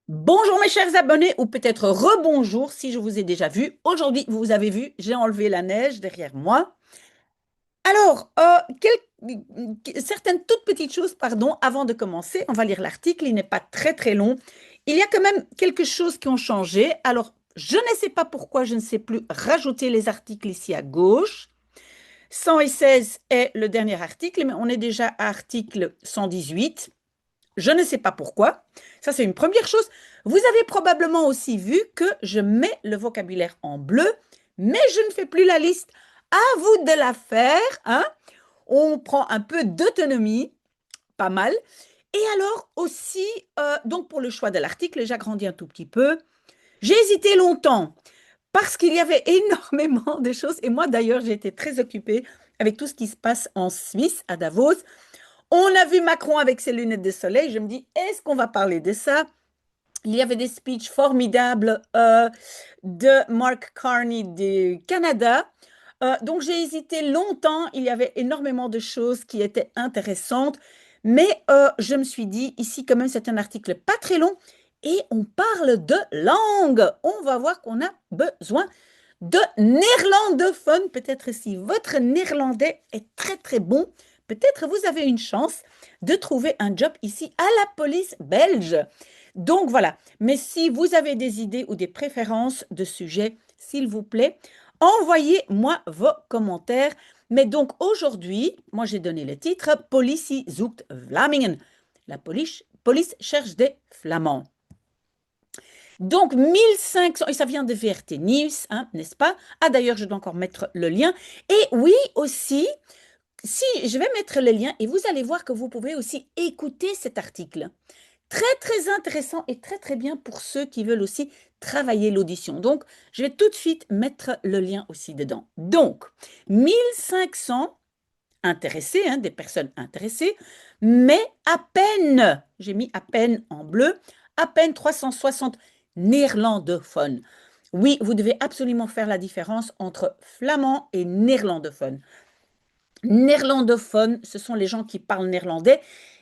Bonjour mes chers abonnés, ou peut-être rebonjour si je vous ai déjà vu. Aujourd'hui, vous avez vu, j'ai enlevé la neige derrière moi. Alors, certaines toutes petites choses, pardon, avant de commencer, on va lire l'article, il n'est pas très très long. Il y a quand même quelque chose qui ont changé. Alors, je ne sais pas pourquoi je ne sais plus rajouter les articles ici à gauche. 116 est le dernier article, mais on est déjà à article 118. Je ne sais pas pourquoi. Ça, c'est une première chose. Vous avez probablement aussi vu que je mets le vocabulaire en bleu, mais je ne fais plus la liste. À vous de la faire, hein? On prend un peu d'autonomie, pas mal. Et alors aussi, donc pour le choix de l'article, j'agrandis un tout petit peu. J'ai hésité longtemps parce qu'il y avait énormément de choses. Et moi, d'ailleurs, j'ai été très occupée avec tout ce qui se passe en Suisse, à Davos. On a vu Macron avec ses lunettes de soleil. Je me dis, est-ce qu'on va parler de ça? Il y avait des speeches formidables de Mark Carney du Canada. Donc j'ai hésité longtemps. Il y avait énormément de choses qui étaient intéressantes. Mais je me suis dit, ici quand même, c'est un article pas très long. Et on parle de langue. On va voir qu'on a besoin de néerlandophone. Peut-être si votre néerlandais est très très bon, peut-être vous avez une chance de trouver un job ici à la police belge. Donc voilà, mais si vous avez des idées ou des préférences de sujets, s'il vous plaît, envoyez-moi vos commentaires. Mais donc aujourd'hui, moi j'ai donné le titre Politie zoekt Vlamingen. La police cherche des Flamands. Donc 1500, et ça vient de VRT News, hein, n'est-ce pas? Ah d'ailleurs, je dois encore mettre le lien. Et oui, aussi, si je vais mettre le lien et vous allez voir que vous pouvez aussi écouter cet article. Très, très intéressant et très, très bien pour ceux qui veulent aussi travailler l'audition. Donc, je vais tout de suite mettre le lien aussi dedans. Donc, 1500 intéressés, hein, des personnes intéressées, mais à peine, j'ai mis à peine en bleu, à peine 360 néerlandophones. Oui, vous devez absolument faire la différence entre flamand et néerlandophone. Néerlandophone, ce sont les gens qui parlent néerlandais.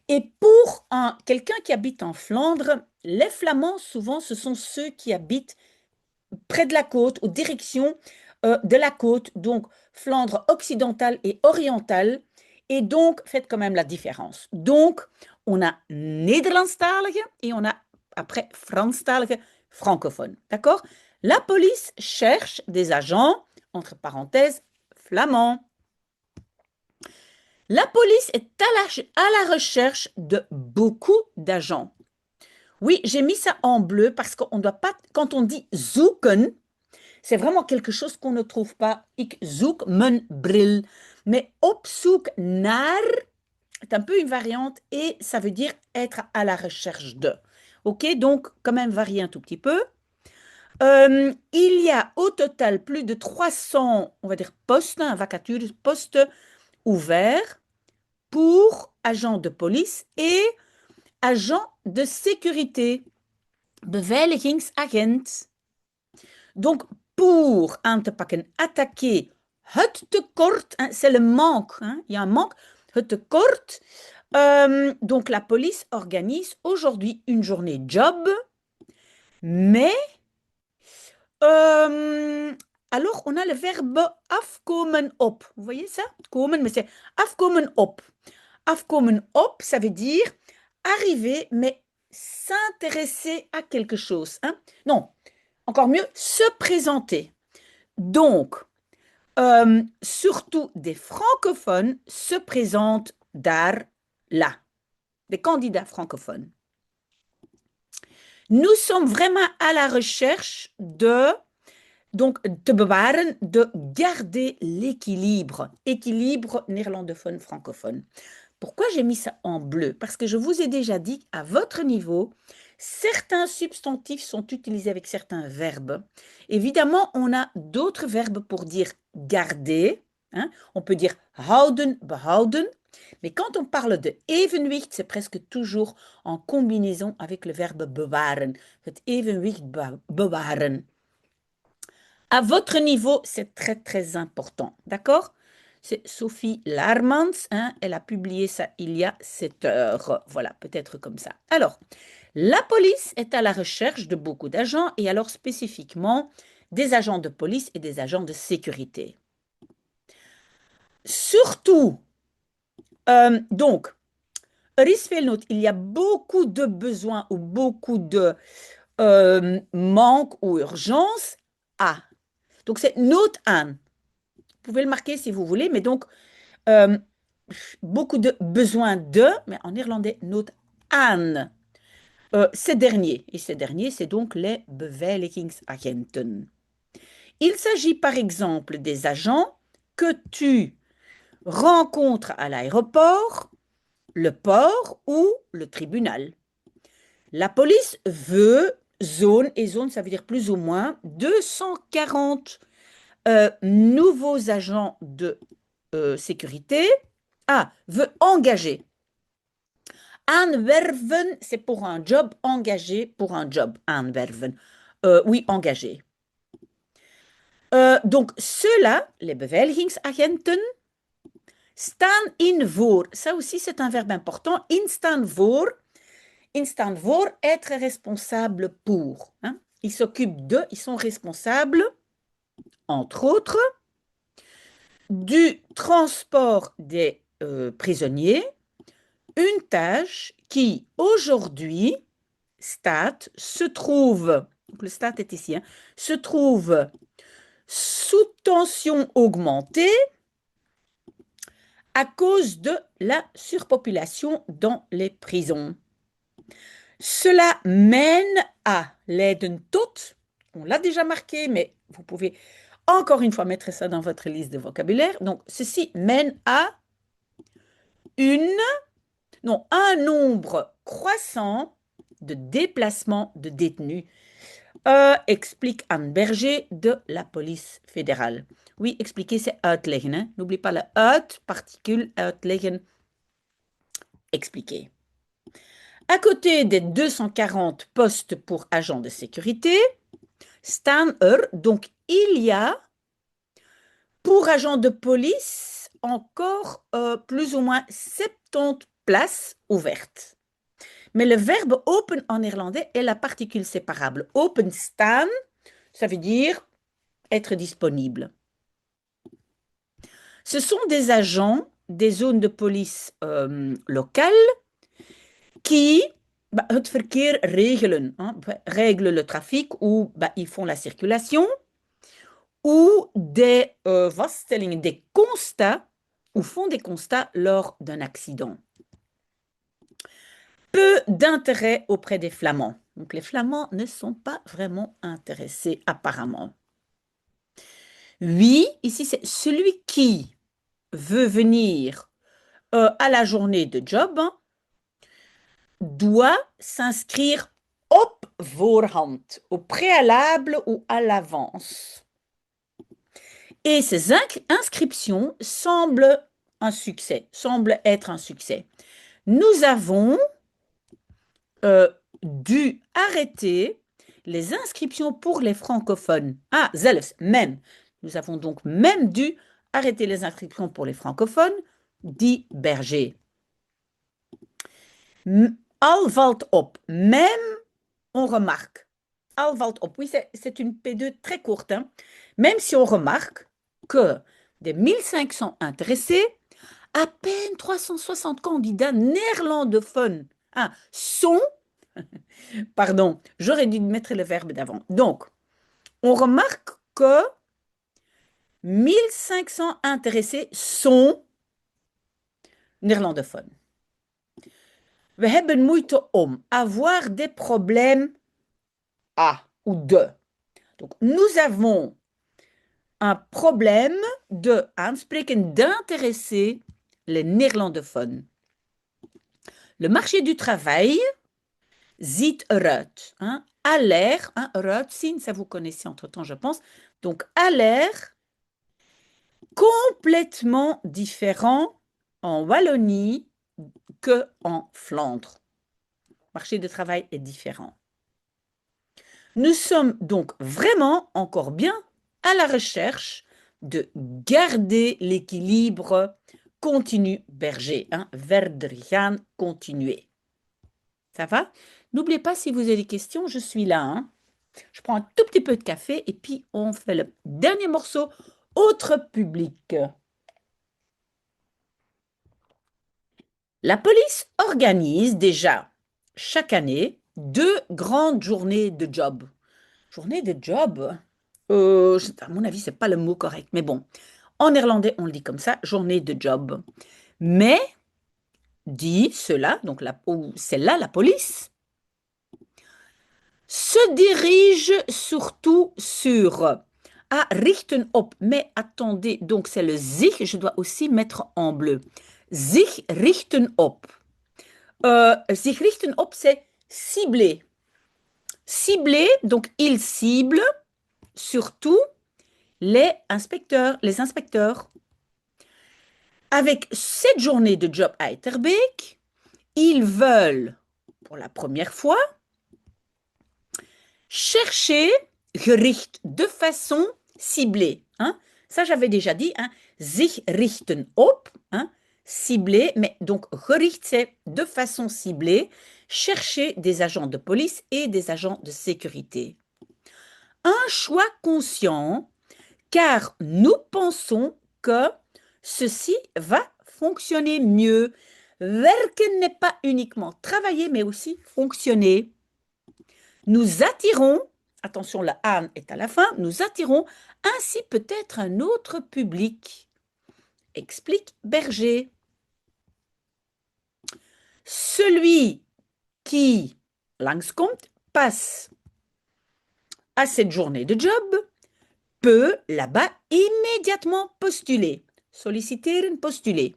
Et pour quelqu'un qui habite en Flandre, les Flamands, souvent, ce sont ceux qui habitent près de la côte, ou direction de la côte, donc Flandre occidentale et orientale. Et donc, faites quand même la différence. Donc, on a Nederlandstalige et on a après Franstalige francophone. D'accord? La police cherche des agents, entre parenthèses, flamands. La police est à la recherche de beaucoup d'agents. Oui, j'ai mis ça en bleu parce qu'on ne doit pas, quand on dit zoeken, c'est vraiment quelque chose qu'on ne trouve pas. Ik zoek mijn bril. Mais opzoek naar est un peu une variante et ça veut dire être à la recherche de. Ok, donc quand même varier un tout petit peu. Il y a au total plus de 300, on va dire, postes, hein, vacatures, postes ouverts pour agents de police et agents de sécurité, beveiligingsagent. Donc, pour aan te pakken, attaquer het tekort, hein, c'est le manque, hein, il y a un manque, het tekort. Donc, la police organise aujourd'hui une journée job, mais alors on a le verbe afkomen op. Vous voyez ça? Komen, mais c'est afkomen op. Afkomen op, ça veut dire arriver, mais s'intéresser à quelque chose. Hein? Non, encore mieux, se présenter. Donc, surtout des francophones se présentent daar, là, des candidats francophones. Nous sommes vraiment à la recherche de, donc, te bewaren, de garder l'équilibre, équilibre néerlandophone-francophone. Pourquoi j'ai mis ça en bleu? Parce que je vous ai déjà dit, à votre niveau, certains substantifs sont utilisés avec certains verbes. Évidemment, on a d'autres verbes pour dire garder. Hein? On peut dire houden, behouden. Mais quand on parle de evenwicht, c'est presque toujours en combinaison avec le verbe bewaren. Het evenwicht bewaren. À votre niveau, c'est très, très important. D'accord? c'est Sophie Larmans, hein, elle a publié ça il y a 7 heures. Voilà, peut-être comme ça. Alors, la police est à la recherche de beaucoup d'agents et alors spécifiquement des agents de police et des agents de sécurité. Surtout, donc, Risvelnote, il y a beaucoup de besoins ou beaucoup de manques ou urgences à. Donc, c'est note an. Vous pouvez le marquer si vous voulez, mais donc, euh, beaucoup de besoins de, mais en irlandais, note an. Ces derniers, et ces derniers, c'est donc les beveiligingsagenten. Il s'agit par exemple des agents que tu rencontres à l'aéroport, le port ou le tribunal. La police veut zone, et zone ça veut dire plus ou moins, 240 nouveaux agents de sécurité. Ah, veut engager. Aanwerven, c'est pour un job, engagé pour un job. Aanwerven. Oui, engagé. Donc, ceux-là, les beveiligingsagenten, staan in voor. Ça aussi, c'est un verbe important. In staan voor, être responsable pour. Hein? Ils s'occupent de, ils sont responsables, entre autres, du transport des prisonniers, une tâche qui, aujourd'hui, se trouve, donc le stat est ici, hein, se trouve sous tension augmentée à cause de la surpopulation dans les prisons. Cela mène à l'aide tot, on l'a déjà marqué, mais vous pouvez encore une fois mettre ça dans votre liste de vocabulaire. Donc, ceci mène à un nombre croissant de déplacements de détenus, explique Anne Berger de la police fédérale. Oui, expliquer, c'est uitleggen. Hein? N'oublie pas la uit, particule, uitleggen, expliquer. À côté des 240 postes pour agents de sécurité, staan donc il y a pour agents de police encore plus ou moins 70 places ouvertes. Mais le verbe open en néerlandais est la particule séparable. Open staan, ça veut dire être disponible. Ce sont des agents des zones de police locales qui het verkeer regelen, hein, règlent le trafic ou ils font la circulation, ou des vaststellingen, des constats, ou font des constats lors d'un accident. Peu d'intérêt auprès des Flamands. Donc les Flamands ne sont pas vraiment intéressés apparemment. Oui, ici c'est celui qui veut venir à la journée de job, hein, doit s'inscrire op voorhand, au préalable ou à l'avance. Et ces inscriptions semblent être un succès. Nous avons dû arrêter les inscriptions pour les francophones. Ah, zelfs, même. Nous avons donc même dû arrêter les inscriptions pour les francophones, dit Berger. Al valt op, même on remarque. Al valt op, oui, c'est une P2 très courte. Hein? Même si on remarque que des 1500 intéressés, à peine 360 candidats néerlandophones sont, pardon, j'aurais dû mettre le verbe d'avant. Donc, on remarque que 1500 intéressés sont néerlandophones. We hebben moeite om, avoir des problèmes ou de. Donc, nous avons un problème de aanspreken, d'intéresser les néerlandophones. Le marché du travail ziet eruit. Hein, a l'air, hein, eruit zien, ça vous connaissez entre-temps, je pense. Donc, a l'air complètement différent en Wallonie que en Flandre. Le marché du travail est différent. Nous sommes donc vraiment encore bien à la recherche de garder l'équilibre continu berger. Hein? Verder gaan, continuer. Ça va? N'oubliez pas, si vous avez des questions, je suis là. Hein? Je prends un tout petit peu de café et puis on fait le dernier morceau, autre public. La police organise déjà chaque année 2 grandes journées de job. Journée de job, à mon avis, c'est pas le mot correct, mais bon, en néerlandais, on le dit comme ça, journée de job. Mais, dit cela, donc c'est là la police, se dirige surtout sur richten op. Mais attendez, donc c'est le zich, je dois aussi mettre en bleu. Zich richten op. Zich richten op, c'est cibler. Cibler, donc il cible surtout les inspecteurs. Avec cette journée de job à Etterbeek, ils veulent, pour la première fois, chercher, gericht, de façon ciblée. Hein? Ça, j'avais déjà dit, hein? Sich richten op, hein? Ciblé, mais donc gericht, c'est de façon ciblée, chercher des agents de police et des agents de sécurité. Un choix conscient, car nous pensons que ceci va fonctionner mieux. Werken n'est pas uniquement travailler, mais aussi fonctionner. Nous attirons, attention, la aan est à la fin, nous attirons ainsi peut-être un autre public, explique Berger. Celui qui, langskomt, passe à cette journée de job, peut là-bas immédiatement postuler, solliciteren, postuler.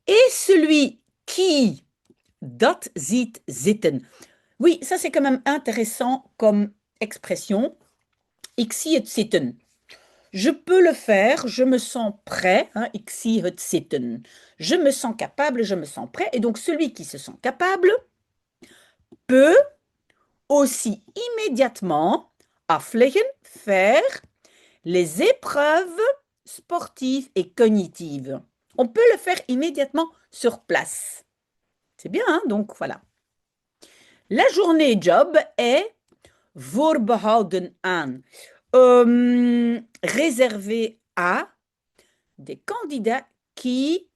Et celui qui, dat ziet zitten. Oui, ça c'est quand même intéressant comme expression. Ik zie het zitten. Je peux le faire, je me sens prêt. Hein, ik zie het zitten. Je me sens capable, je me sens prêt. Et donc celui qui se sent capable peut aussi immédiatement afleggen, faire les épreuves sportives et cognitives. On peut le faire immédiatement sur place. C'est bien, hein? Donc voilà. La journée job est voorbehouden aan, réservée à des candidats qui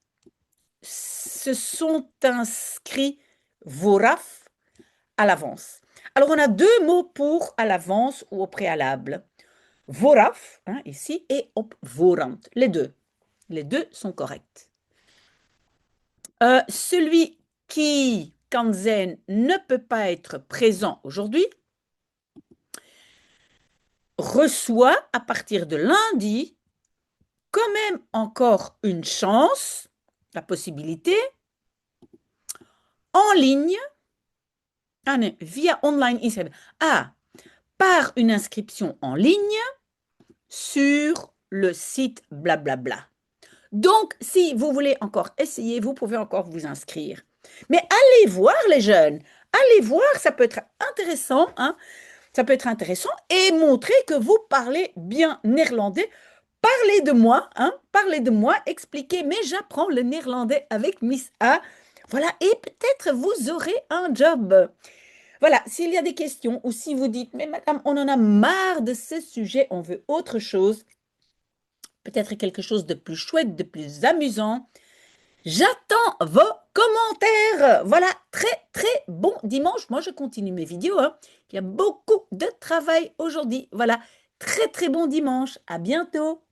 se sont inscrits vooraf, à l'avance. Alors, on a 2 mots pour à l'avance ou au préalable. Vooraf, hein, ici, et op voorhand. Les deux. Les deux sont corrects. Celui qui, kan zijn, ne peut pas être présent aujourd'hui, reçoit à partir de lundi quand même encore une chance, la possibilité, en ligne, via online inscription, par une inscription en ligne sur le site blablabla. Donc, si vous voulez encore essayer, vous pouvez encore vous inscrire. Mais allez voir les jeunes, allez voir, ça peut être intéressant, hein? Ça peut être intéressant et montrer que vous parlez bien néerlandais. Parlez de moi, hein? Parlez de moi, expliquez, mais j'apprends le néerlandais avec Miss A. Voilà, et peut-être vous aurez un job. Voilà, s'il y a des questions ou si vous dites, mais madame, on en a marre de ce sujet, on veut autre chose, peut-être quelque chose de plus chouette, de plus amusant, j'attends vos commentaires. Voilà, très, très bon dimanche. Moi, je continue mes vidéos. Hein. Il y a beaucoup de travail aujourd'hui. Voilà, très, très bon dimanche. À bientôt.